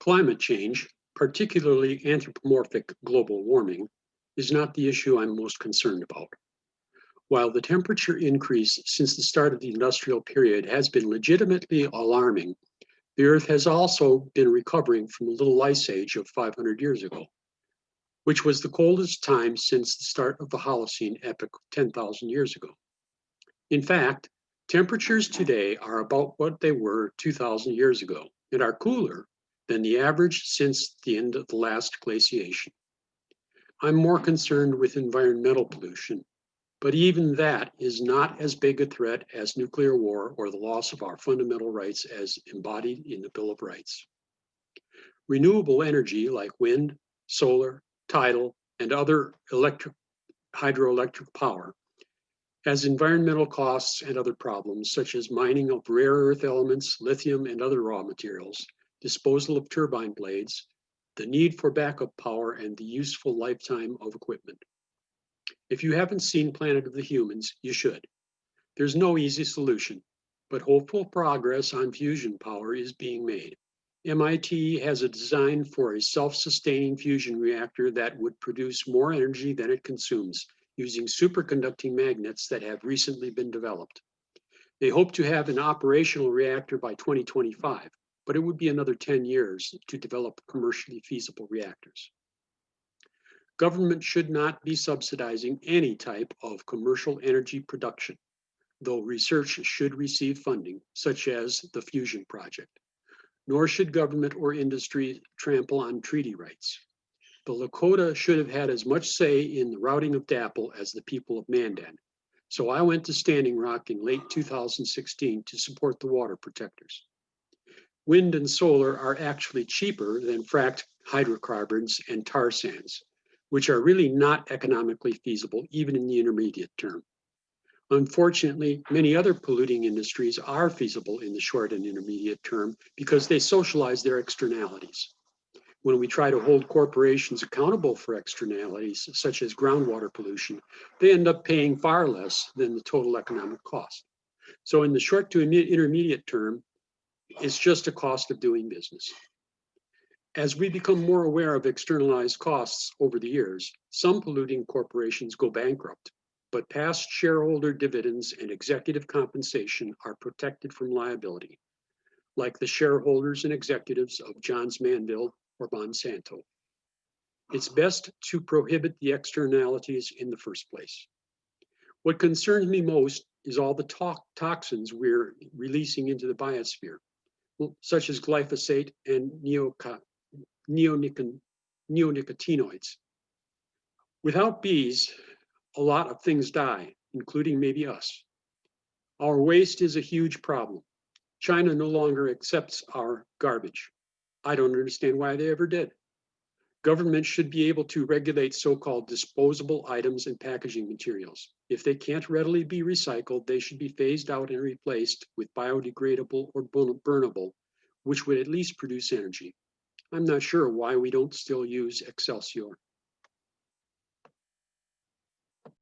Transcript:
Climate change, particularly anthropomorphic global warming, is not the issue I'm most concerned about. While the temperature increase since the start of the industrial period has been legitimately alarming, the Earth has also been recovering from the little ice age of 500 years ago, which was the coldest time since the start of the Holocene epoch 10,000 years ago. In fact, temperatures today are about what they were 2,000 years ago and are cooler than the average since the end of the last glaciation. I'm more concerned with environmental pollution, but even that is not as big a threat as nuclear war or the loss of our fundamental rights as embodied in the Bill of Rights. Renewable energy like wind, solar, tidal, and other hydroelectric power has environmental costs and other problems, such as mining of rare earth elements, lithium, and other raw materials, disposal of turbine blades, the need for backup power, and the useful lifetime of equipment. If you haven't seen Planet of the Humans, you should. There's no easy solution, but hopeful progress on fusion power is being made. MIT has a design for a self-sustaining fusion reactor that would produce more energy than it consumes, using superconducting magnets that have recently been developed. They hope to have an operational reactor by 2025, but it would be another 10 years to develop commercially feasible reactors. Government should not be subsidizing any type of commercial energy production, though research should receive funding, such as the Fusion Project. Nor should government or industry trample on treaty rights. The Lakota should have had as much say in the routing of DAPL as the people of Mandan. So I went to Standing Rock in late 2016 to support the water protectors. Wind and solar are actually cheaper than fracked hydrocarbons and tar sands, which are really not economically feasible even in the intermediate term. Unfortunately, many other polluting industries are feasible in the short and intermediate term because they socialize their externalities. When we try to hold corporations accountable for externalities, such as groundwater pollution, they end up paying far less than the total economic cost. So in the short to intermediate term, it's just a cost of doing business. As we become more aware of externalized costs over the years, some polluting corporations go bankrupt, but past shareholder dividends and executive compensation are protected from liability, like the shareholders and executives of Johns Manville or Monsanto. It's best to prohibit the externalities in the first place. What concerns me most is all the toxins we're releasing into the biosphere, such as glyphosate and neonicotinoids. Without bees, a lot of things die, including maybe us. Our waste is a huge problem. China no longer accepts our garbage. I don't understand why they ever did. Government should be able to regulate so-called disposable items and packaging materials. If they can't readily be recycled, they should be phased out and replaced with biodegradable or burnable, which would at least produce energy. I'm not sure why we don't still use Excelsior.